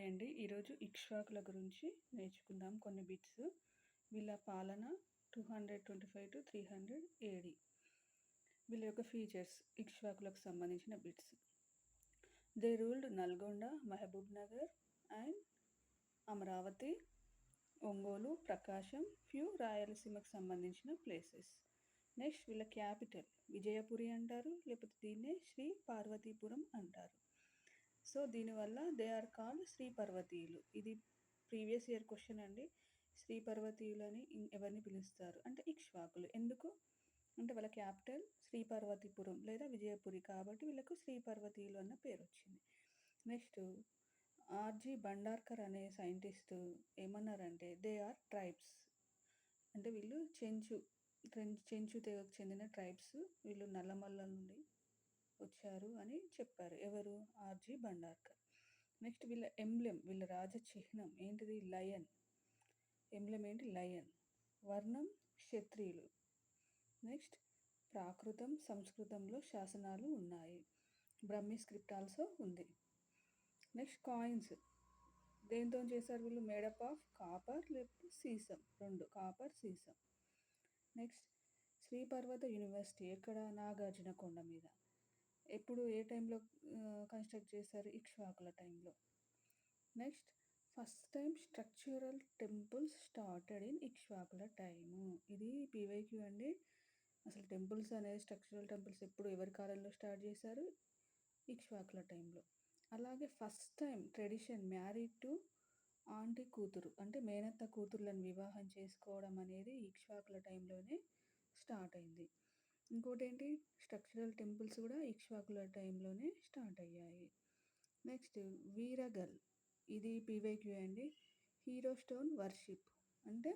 Hi అండి. ఈరోజు ఇక్ష్వాకుల గురించి నేర్చుకుందాం కొన్ని బిట్స్. వీళ్ళ పాలన 225-300 ఏడి. వీళ్ళ యొక్క ఫీచర్స్ ఇక్ష్వాకులకు సంబంధించిన bits. They ruled Nalgonda, Mahabubnagar and Amaravati, Ongole, Prakasam, few రాయలసీమకు సంబంధించిన ప్లేసెస్. నెక్స్ట్ వీళ్ళ క్యాపిటల్ విజయపురి అంటారు, లేకపోతే దీన్నే శ్రీ పార్వతీపురం అంటారు. సో దీనివల్ల దే ఆర్ కాల్డ్ శ్రీ పర్వతీయులు. ఇది ప్రీవియస్ ఇయర్ క్వశ్చన్ అండి. శ్రీ పర్వతీయులు అని ఎవరిని పిలుస్తారు అంటే ఇక్ష్వాకులు. ఎందుకు అంటే వాళ్ళ క్యాపిటల్ శ్రీ పార్వతీపురం లేదా విజయపురి కాబట్టి వీళ్ళకు శ్రీ పర్వతీయులు అన్న పేరు వచ్చింది. నెక్స్ట్ ఆర్జీ బండార్కర్ అనే సైంటిస్ట్ ఏమన్నారంటే దే ఆర్ ట్రైబ్స్. అంటే వీళ్ళు చెంచు తెగకు చెందిన ట్రైబ్స్. వీళ్ళు నల్లమల్ల నుండి వచ్చారు అని చెప్పారు. ఎవరు? ఆర్జీ బండార్కర్. నెక్స్ట్ వీళ్ళ ఎంబ్లెం, వీళ్ళ రాజ చిహ్నం ఏంటిది? లయన్. ఎంబ్లెం ఏంటి? లయన్. వర్ణం క్షత్రియులు. నెక్స్ట్ ప్రాకృతం సంస్కృతంలో శాసనాలు ఉన్నాయి. బ్రహ్మి స్క్రిప్ట్ ఆల్సో ఉంది. నెక్స్ట్ కాయిన్స్ దేంతో చేశారు వీళ్ళు? మేడప్ ఆఫ్ కాపర్ లేకపోతే సీసం. రెండు, కాపర్ సీసం. నెక్స్ట్ శ్రీపర్వత యూనివర్సిటీ ఎక్కడ? నాగార్జున కొండ మీద. ఎప్పుడు ఏ టైంలో కన్స్ట్రక్ట్ చేశారు? ఇక్ష్వాకుల టైంలో. Next first time structural temples started in ఇక్ష్వాకుల టైము. ఇది పీవైక్యూ అండి. అసలు టెంపుల్స్ అనేది స్ట్రక్చరల్ టెంపుల్స్ ఎప్పుడు ఎవరి కాలంలో స్టార్ట్ చేశారు? ఇక్ష్వాకుల టైంలో. అలాగే first time tradition married to aunty కూతురు అంటే మేనత్త కూతుర్లను వివాహం చేసుకోవడం అనేది ఇక్ష్వాకుల టైంలోనే స్టార్ట్ అయింది. ఇంకోటి ఏంటి? స్ట్రక్చరల్ టెంపుల్స్ కూడా ఇక్ష్వాకుల టైంలోనే స్టార్ట్ అయ్యాయి. నెక్స్ట్ వీరగల్, ఇది పీవైక్యూ అండి. హీరో స్టోన్ వర్షిప్ అంటే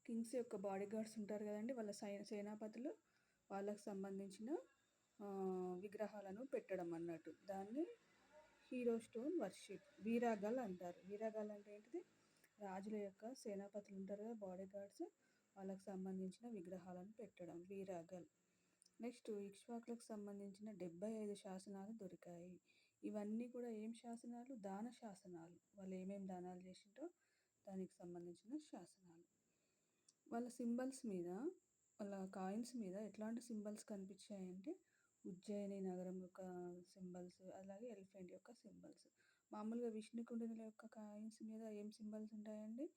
కింగ్స్ యొక్క బాడీ గార్డ్స్ ఉంటారు కదండి, వాళ్ళ సేనాపతులు, వాళ్ళకు సంబంధించిన విగ్రహాలను పెట్టడం అన్నట్టు. దాన్ని హీరో స్టోన్ వర్షిప్, వీరాగల్ అంటారు. వీరాగల్ అంటే ఏంటిది? రాజుల యొక్క సేనాపతులు ఉంటారు కదా, బాడీ గార్డ్స్, వాళ్ళకు సంబంధించిన విగ్రహాలను పెట్టడం వీరాగల్. నెక్స్ట్ ఇక్ష్వాకులకు సంబంధించిన 75 శాసనాలు దొరికాయి. ఇవన్నీ కూడా ఏం శాసనాలు? దాన శాసనాలు. వాళ్ళు ఏమేమి దానాలు చేసింటో దానికి సంబంధించిన శాసనాలు. వాళ్ళ సింబల్స్ మీద, వాళ్ళ కాయిన్స్ మీద ఎట్లాంటి సింబల్స్ కనిపించాయంటే ఉజ్జయిని నగరం యొక్క సింబల్స్, అలాగే ఎలిఫెంట్ యొక్క సింబల్స్. మామూలుగా విష్ణుకుండినుల యొక్క కాయిన్స్ మీద ఏం సింబల్స్ ఉంటాయండి?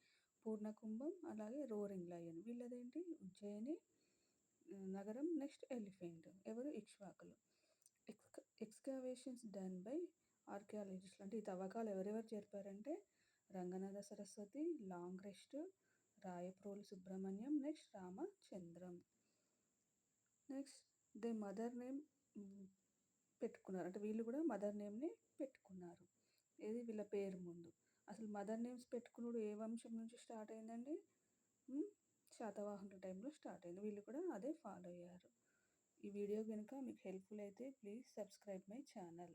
పూర్ణకుంభం, అలాగే రోరింగ్ లయన్. వీళ్ళదేంటి? ఉజ్జయిని నగరం. నెక్స్ట్ ఎలిఫెంట్. ఎవరు? ఇక్ష్వాకులు. ఎక్స్కవేషన్స్ డన్ బై ఆర్కియాలజిస్ట్ అంటే ఈ తవ్వకాలు ఎవరెవరు జరిపారంటే Ranganatha Saraswati, Longhurst, Rayaprolu Subrahmanyam, next Ramachandram. Next they mother name పెట్టుకున్నారు అంటే వీళ్ళు కూడా మదర్ నేమ్ని పెట్టుకున్నారు. ఏది? వీళ్ళ పేరు ముందు. అసలు మదర్ నేమ్స్ పెట్టుకున్నాడు ఏ వంశం నుంచి స్టార్ట్ అయిందండి? శాతవాహనుల టైంలో స్టార్ట్ అయింది. వీళ్ళు కూడా అదే ఫాలో అయ్యారు. ఈ వీడియో కనుక మీకు హెల్ప్ఫుల్ అయితే ప్లీజ్ సబ్స్క్రైబ్ మై ఛానల్.